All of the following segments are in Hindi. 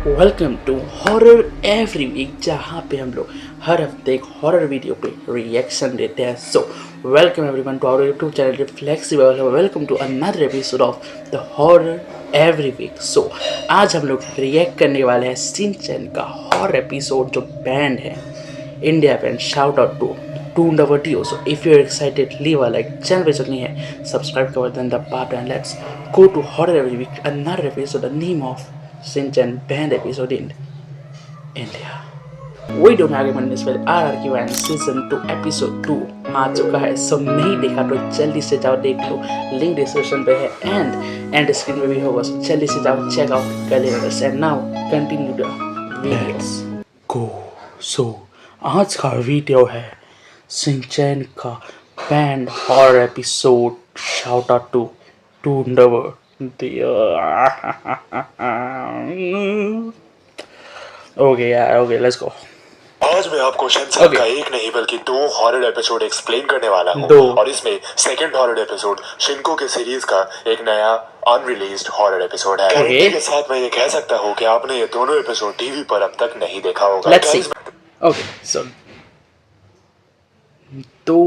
Welcome to horror every week, जहाँ पे हम लोग हर हफ्ते एक हॉरर वीडियो पे रिएक्शन देते हैं। So welcome everyone to our YouTube channel Reflexible. Welcome to another episode of the horror every week. So आज हम लोग रिएक्ट करने वाले हैं शिनचैन का हॉरर एपिसोड जो बैंड है India banned. Shout out to toon the video. So if you are excited, leave a like. Channel पे नहीं है सब्सक्राइब कर then the part and let's go to horror every week another episode the name of Shinchan band episode in India. Video में आगे बढ़ने से पहले RRQ एंड सीजन 2 एपिसोड 2 आ चुका है। सो नहीं देखा तो जल्दी से जाओ देख लो, लिंक डिस्क्रिप्शन पे है एंड स्क्रीन पे भी होगा। सो जल्दी से जाओ चेक आउट कर लेना। And now continue the videos go. So आज का वीडियो है शिनचैन का banned horror episode shout out to toon the okay यार, ओके लेट्स गो। आज मैं आपको शिनचैन का एक नहीं बल्कि 2 हॉरर एपिसोड एक्सप्लेन करने वाला हूँ। और इसमें सेकंड हॉरर एपिसोड शिनको के सीरीज का एक नया अनरिलीज्ड हॉरर एपिसोड है। गारंटी के साथ मैं ये कह सकता हूँ कि आपने ये दोनों एपिसोड टीवी पर अब तक नहीं देखा होगा। Let's see. Okay so 2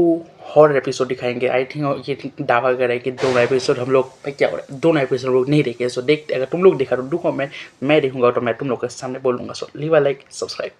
horror episode दिखाएंगे। आई थिंक ये दावा कर रहा है कि दोनों एपिसोड हम लोग क्या हो रहा है, दोनों एपिसोड लोग नहीं देखे। सो देखते, अगर तुम लोग देखा तो डू कमेंट, मैं देखूंगा तो मैं तुम लोग के सामने बोलूंगा। So leave a like, subscribe.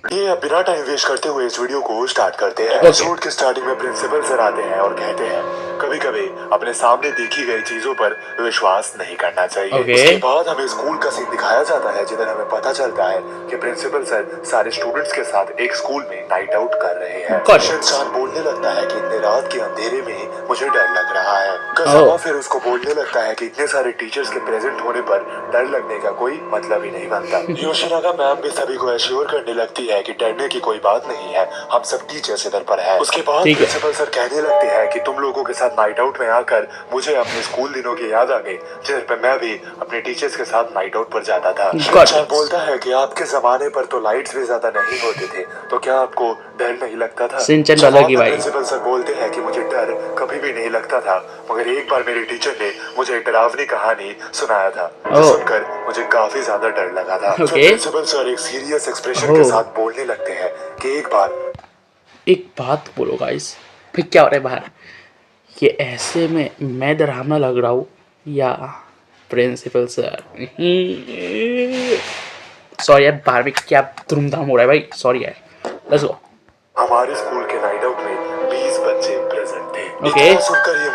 ये अब बिना टाइम वेस्ट करते हुए इस वीडियो को स्टार्ट करते हैं। एपिसोड के स्टार्टिंग में प्रिंसिपल सर आते हैं और कहते हैं कभी कभी अपने सामने देखी गई चीजों पर विश्वास नहीं करना चाहिए। उसके बाद हमें स्कूल का सीन दिखाया जाता है जिधर हमें पता चलता है कि प्रिंसिपल सर सारे स्टूडेंट्स के साथ एक स्कूल में नाइट आउट कर रहे हैं। शिनचैन बोलने लगता है कि इतने रात के अंधेरे में मुझे डर लग रहा है। कसावा फिर उसको बोलने लगता है कि इतने सारे टीचर्स के प्रेजेंट होने पर डर लगने का कोई मतलब ही नहीं बनता। योशिनागा मैम भी सभी को एश्योर करने लगती है कि डरने की कोई बात नहीं है, हम सब टीचर्स इधर पर है। उसके बाद प्रिंसिपल सर कहने लगते हैं कि तुम लोगों के साथ नाइट आउट में आकर मुझे अपने स्कूल दिनों की याद आ गई, जिधर पे मैं भी अपने टीचर्स के साथ नाइट आउट पर जाता था। शिनचैन बोलता है कि आपके जमाने पर तो लाइट्स भी ज्यादा नहीं होते थे, तो क्या आपको डर नहीं लगता था? प्रिंसिपल सर बोलते हैं कि मुझे डर कभी भी नहीं लगता था, मगर एक बार मेरे टीचर ने मुझे एक डरावनी कहानी सुनाया था, जो सुनकर मुझे काफी ज्यादा डर लगा था। प्रिंसिपल सर एक सीरियस एक्सप्रेशन के साथ बोलने लगते हैं कि एक बात बोलो गाइस, फिर क्या हो रहा है बाहर? ये ऐसे में मैं डरावना लग रहा हूँ या प्रिंसिपल सर? सॉरी यार, बाहर में क्या धूमधाम हो रहा है भाई, सॉरी यार। Let's go. हमारे स्कूल के नाइट आउट में 20 बच्चे प्रेजेंट थे। ओके, सुनकर ये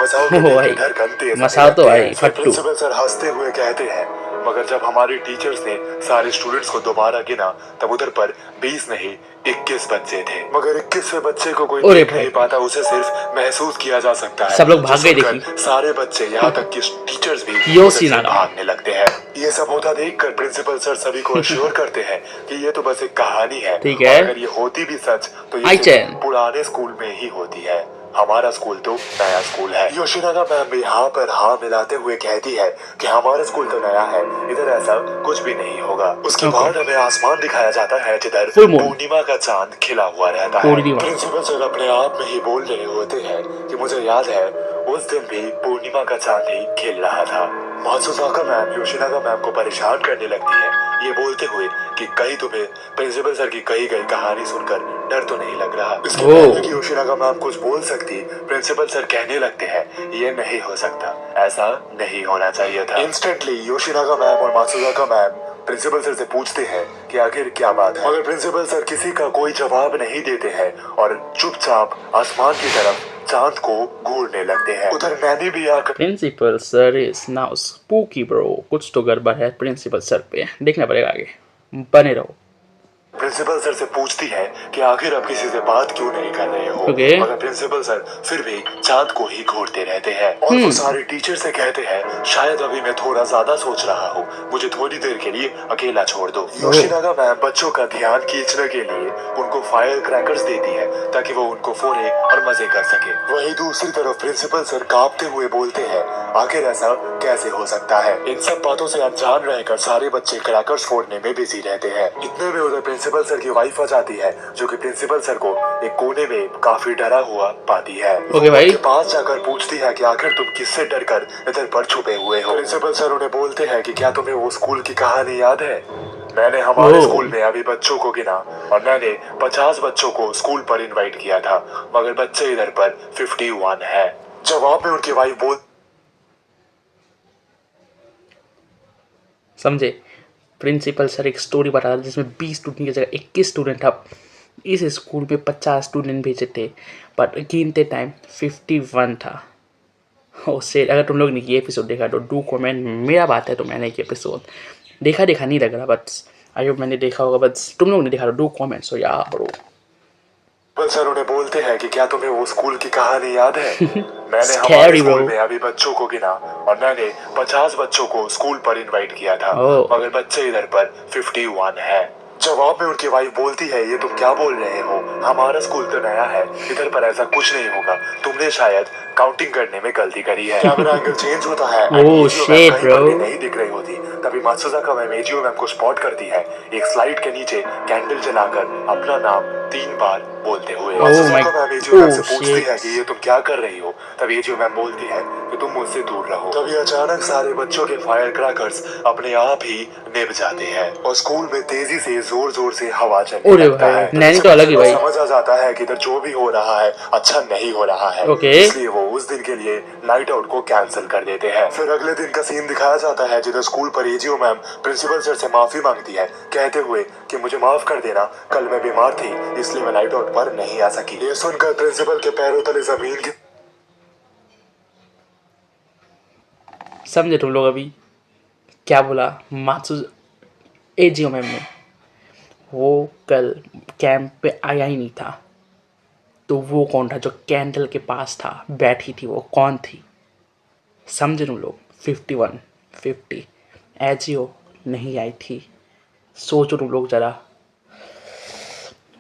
मसाल तो आई फट्टू। प्रिंसिपल सर हंसते हुए कहते हैं मगर जब हमारे टीचर्स ने सारे स्टूडेंट्स को दोबारा गिना तब उधर पर 20 नहीं 21 बच्चे थे, मगर 21वें बच्चे को कोई देख नहीं पाता, उसे सिर्फ महसूस किया जा सकता है। सब लोग भाग गए, देखिए सारे बच्चे यहाँ तक कि टीचर्स भी भागने लगते हैं। ये सब होता देखकर प्रिंसिपल सर सभी को अश्योर करते हैं कि ये तो बस एक कहानी है, अगर ये होती भी सच तो ये पुराने स्कूल में ही होती है, हमारा स्कूल तो नया स्कूल है। योशिनागा मैम भी हाँ पर हाँ मिलाते हुए कहती है कि हमारा स्कूल तो नया है, इधर ऐसा कुछ भी नहीं होगा। उसके बाद हमें आसमान दिखाया जाता है जिधर पूर्णिमा का चांद खिला हुआ रहता है। प्रिंसिपल सर अपने आप में ही बोल रहे होते हैं कि मुझे याद है उस दिन भी पूर्णिमा का चांद ही खिल रहा था। मात्सुजाका मैम योशिनागा मैम को परेशान करने लगती है, ये बोलते हुए कि कहीं तुम्हें प्रिंसिपल सर की कही गई कहानी सुनकर डर तो नहीं लग रहा। इसके पहले कि योशिनागा मैम कुछ बोल सकती, प्रिंसिपल सर कहने लगते हैं ये नहीं हो सकता, ऐसा नहीं होना चाहिए था। इंस्टेंटली योशिनागा मैम और मात्सुजाका मैम प्रिंसिपल सर से पूछते हैं कि आखिर क्या बात है, मगर प्रिंसिपल सर किसी का कोई जवाब नहीं देते हैं और चुपचाप आसमान की तरफ चांद को घूरने लगते हैं। उधर मैंने भी आकर principal sir is now spooky bro, कुछ तो गड़बड़ है प्रिंसिपल सर पे, देखना पड़ेगा, आगे बने रहो। प्रिंसिपल सर से पूछती है कि आखिर आप किसी से बात क्यों नहीं कर रहे हो, मगर प्रिंसिपल सर फिर भी चांद को ही घूरते रहते हैं और वो सारे टीचर से कहते हैं शायद अभी मैं थोड़ा ज्यादा सोच रहा हूँ, मुझे थोड़ी देर के लिए अकेला छोड़ दो। योशिनागा मैम बच्चों का ध्यान खींचने के लिए उनको फायर क्रैकर्स देती है ताकि वो उनको फोड़े और मजे कर सके। वही दूसरी तरफ प्रिंसिपल सर कांपते हुए बोलते हैं आखिर ऐसा कैसे हो सकता है। इन सब बातों से अनजान रहकर सारे बच्चे क्रैकर्स फोड़ने में बिजी रहते हैं। इतने में उधर प्रिंसिपल सर की वाइफ आ जाती है, जो कि प्रिंसिपल सर को एक कोने में काफी डरा हुआ पाती है। ओके भाई। उनके पास जाकर पूछती है कि आखिर तुम किससे डरकर इधर पर छुपे हुए हो। प्रिंसिपल सर उन्हें बोलते हैं कि क्या तुम्हें वो स्कूल की कहानी याद है? मैंने हमारे स्कूल में अभी बच्चों को गिना और मैंने 50 बच्चों को स्कूल पर इनवाइट किया था, मगर बच्चे इधर पर 51 है। जवाब में उनकी वाइफ बोल समझे, प्रिंसिपल सर एक स्टोरी बता रहा था जिसमें 20 स्टूडेंट की जगह 21 स्टूडेंट था। इस स्कूल में 50 स्टूडेंट भेजे थे, बट गिनते टाइम 51 था। ओ सेड, अगर तुम लोग ने ये एपिसोड देखा तो डू कमेंट। मेरा बात है तो मैंने ये एपिसोड देखा नहीं लग रहा, बट आई होप मैंने देखा होगा, बट तुम लोग ने देखा तो डू कमेंट। सो या ब्रो, सर उन्हें बोलते हैं कि क्या तुम्हें वो स्कूल की कहानी याद है? मैंने Scary, हमारे स्कूल bro. में अभी बच्चों को गिना और मैंने 50 बच्चों को स्कूल पर इनवाइट किया था, Oh. मगर बच्चे इधर पर 51 है। जवाब में उनकी वाइफ बोलती है, ये तुम क्या बोल रहे हो? हमारा स्कूल तो नया है, इधर पर ऐसा कुछ नहीं होगा। तुमने शायद काउंटिंग करने में गलती करी है। कैमरा एंगल चेंज होता है। Oh, एंड shit, कहीं पर भी bro. नहीं दिख रही होती। तभी मात्सुजाका मैम एजियो मैम को स्पॉट करती है, एक स्लाइड के नीचे कैंडल जलाकर अपना नाम 3 बार बोलते हुए। Oh मात्सुजाका my- ma'am AJIO ma'am से oh, पूछती shit. है कि ये तुम क्या कर रही हो? तभी एजियो मैम बोलती है कि तुम मुझसे दूर रहो। तभी अचानक सारे बच्चों के फायर क्रैकर्स अपने आप ही निभ जाते हैं और स्कूल में तेजी से जोर जोर से हवा चलने अरे लगता है। भाई, नैनी तो अलग ही भाई। समझ आ जाता है कि इधर जो भी हो रहा है अच्छा नहीं हो रहा है। Okay. इसलिए वो उस दिन के लिए नाइट आउट को कैंसिल कर देते हैं। फिर अगले दिन का सीन दिखाया जाता है, जिधर स्कूल पर एजियो मैम प्रिंसिपल सर से माफी मांगती है, कहते हुए कि मुझे माफ कर देना, कल मैं बीमार थी इसलिए मैं नाइट आउट पर नहीं आ सकी। ये सुनकर प्रिंसिपल के पैरों तले जमीन की समझे तुम लोग अभी क्या बोला मात्सु एजियो मैम ने? वो कल कैंप पे आया ही नहीं था, तो वो कौन था जो कैंडल के पास था, बैठी थी, वो कौन थी? समझे तुम लोग? 51 50 एजियो नहीं आई थी। सोचो तुम लोग जरा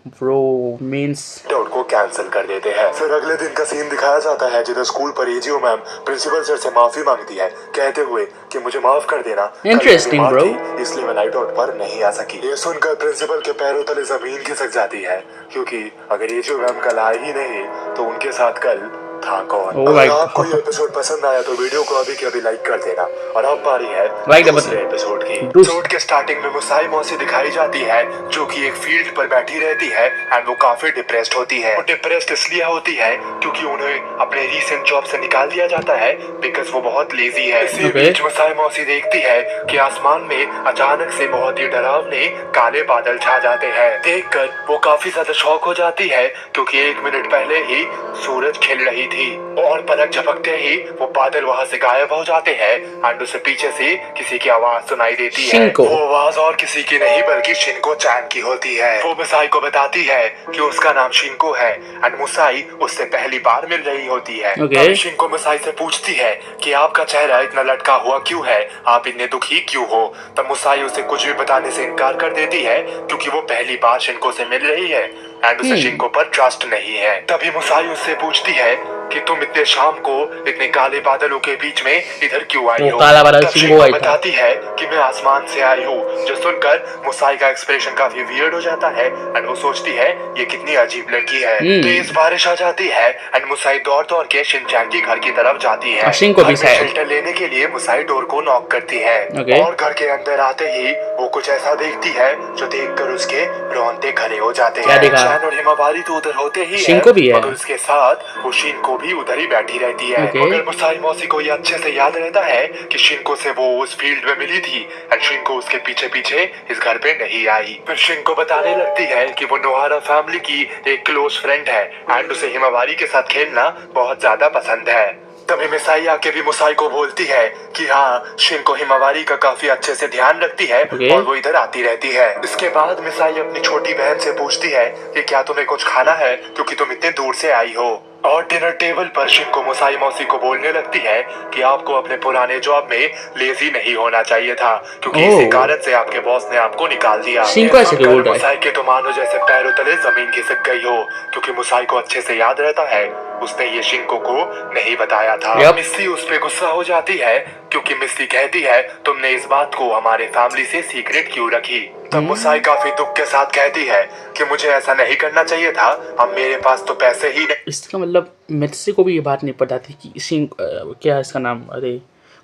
ब्रो, मीन्स आउट को कैंसिल कर देते हैं। फिर अगले दिन का सीन दिखाया जाता है, जिधर स्कूल पर एजियो मैम प्रिंसिपल सर से माफी मांगती है, कहते हुए कि मुझे माफ कर देना, कल मैं Interesting, बीमार bro. थी, इसलिए मैं नाइट आउट पर नहीं आ सकी। ये सुनकर प्रिंसिपल के पैरों तले जमीन खिसक जाती है, क्योंकि अगर एजियो मैम कल आई ही नहीं तो उनके साथ कल था कौन। Oh अगर my आपको God. ये एपिसोड पसंद आया तो वीडियो को अभी के अभी लाइक कर देना। और अब बारी है Like the दूसरे button. एपिसोड की। दूस- एपिसोड के स्टार्टिंग में मुसाई मौसी दिखाई जाती है, जो कि एक फील्ड पर बैठी रहती है एंड वो काफी डिप्रेस्ड होती है। वो डिप्रेस्ड इसलिए होती है क्योंकि उन्हें अपने रीसेंट जॉब से निकाल दिया जाता है, बिकॉज वो बहुत लेजी है। इसी बीच मुसाई मौसी देखती है कि आसमान में अचानक से बहुत ही डरावने काले बादल छा जाते हैं। देखकर वो काफी ज्यादा शॉक हो जाती है, क्योंकि 1 मिनट पहले ही सूरज खिल रही थी और पलक झपकते ही वो बादल वहाँ से गायब हो जाते हैं एंड उसे पीछे से किसी की आवाज सुनाई देती है। शिनको। वो आवाज और किसी की नहीं बल्कि शिनको चैन की होती है। वो मुसाई को बताती है कि उसका नाम शिनको है एंड मुसाई उससे पहली बार मिल रही होती है। Okay. तभी शिनको मुसाई से पूछती है कि आपका चेहरा इतना लटका हुआ क्यों है, आप इतने दुखी क्यों हो? तब मुसाई उसे कुछ भी बताने से इनकार कर देती है, क्योंकि वो पहली बार शिनको से मिल रही है एंड उसे शिनको पर ट्रस्ट नहीं है। तभी मुसाई उससे पूछती है कि तुम इतने शाम को इतने काले बादलों के बीच में इधर क्यों आई हो? काला बादल तब शिनको शिनको आई था। बताती है कि मैं आसमान से आई हूँ। जो सुनकर मुसाई का एक्सप्रेशन काफी वियर्ड हो जाता है एंड वो सोचती है ये कितनी अजीब लड़की है। तेज बारिश आ जाती है एंड मुसाई दौड़ दौड़ के शिनचैन के घर की तरफ जाती है। शिनको भी शायद शेल्टर लेने के लिए मुसाई डोर को नॉक करती है Okay. और घर के अंदर आते ही वो कुछ ऐसा देखती है जो देखकर उसके रोंगटे खड़े हो जाते क्या हैं। देखा? चैन और हिमावारी तो उधर होते ही शिनको भी है। मगर उसके साथ वो शिनको भी उधर ही बैठी रहती है। Okay. मगर मुसाई मौसी को ये अच्छे से याद रहता है कि शिनको से वो उस फील्ड में मिली थी एंड शिनको उसके पीछे पीछे इस घर पे नहीं आई। फिर शिनको बताने लगती है कि वो नोहारा फैमिली की एक क्लोज फ्रेंड है एंड उसे हिमावारी के साथ खेलना बहुत ज्यादा पसंद है। तभी मिसाई आके भी मुसाई को बोलती है कि हाँ, शिनको हिमावारी का काफी अच्छे से ध्यान रखती है Okay. और वो इधर आती रहती है। इसके बाद मिसाई अपनी छोटी बहन से पूछती है कि क्या तुम्हें कुछ खाना है, क्योंकि तुम इतने दूर से आई हो। और डिनर टेबल पर शिनको मुसाई मौसी को बोलने लगती है कि आपको अपने पुराने जॉब में लेजी नहीं होना चाहिए था, क्योंकि इसी कारण से आपके बॉस ने आपको निकाल दिया। शिनको ऐसे क्यों बोल रहा है? मुसाई के तो मानो जैसे पैरों तले जमीन खिसक गई हो, क्योंकि मुसाई को अच्छे से याद रहता है उसने ये शिनको को नहीं बताया था। मिस्सी उस पे गुस्सा हो जाती है, क्योंकि मिस्सी कहती है तुमने इस बात को हमारे फैमिली से सीक्रेट क्यों रखी? तब मुसाई काफी दुख के साथ कहती है कि मुझे ऐसा नहीं करना चाहिए था, अब मेरे पास तो पैसे ही नहीं। इसका मतलब मेत्से को भी ये बात नहीं पता थी कि क्या इसका नाम, अरे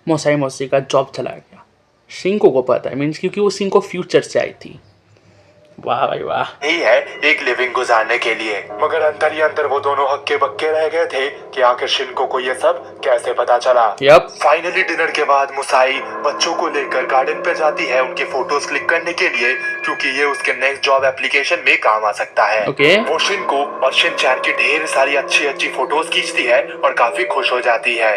मोसाई मौसी का जॉब चला गया। शिंको को पता है, मीन्स क्योंकि वो शिंको फ्यूचर से आई थी। वाह भाई वाह। नहीं है एक लिविंग गुजारने के लिए, मगर अंदर ही अंदर वो दोनों हक्के बक्के रह गए थे कि आखिर शिनको को ये सब कैसे पता चला। फाइनली डिनर के बाद मुसाई बच्चों को लेकर गार्डन पे जाती है उनके फोटोज क्लिक करने के लिए, क्योंकि ये उसके नेक्स्ट जॉब एप्लीकेशन में काम आ सकता है। वो शिनको और शिनचैन की ढेर सारी अच्छी फोटोज खींचती है और काफी खुश हो जाती है।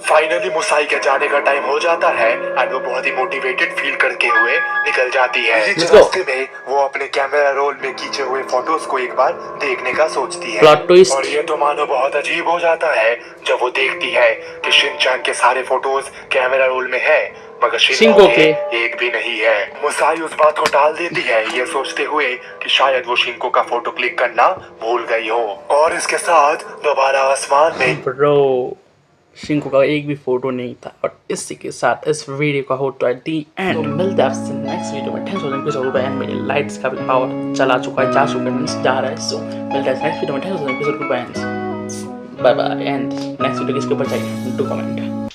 फाइनली मुसाई के जाने का टाइम हो जाता है एंड वो बहुत ही मोटिवेटेड फील करके हुए निकल जाती है। रास्ते में वो अपने कैमरा रोल में खींचे हुए फोटोज को एक बार देखने का सोचती है, और ये तो मानो बहुत अजीब हो जाता है जब वो देखती है कि शिनचैन के सारे फोटोज कैमरा रोल में है मगर शिनको के एक भी नहीं है। मुसाई उस बात को टाल देती है ये सोचते हुए कि शायद वो शिनको का फोटो क्लिक करना भूल गई हो, और इसके साथ दोबारा आसमान में शिंको का एक भी फोटो नहीं था। और इसी के साथ इस वीडियो का होता है दी एंड। तो मिलते हैं आपसे नेक्स्ट वीडियो में। थैंक्स फॉर एपिसोड एंड मेरी लाइट्स का भी पावर चला चुका है, जा रहा है। सो मिलते हैं नेक्स्ट वीडियो में। Thanks for episode bye bye and next video किसके ऊपर चाहिए टू कमेंट।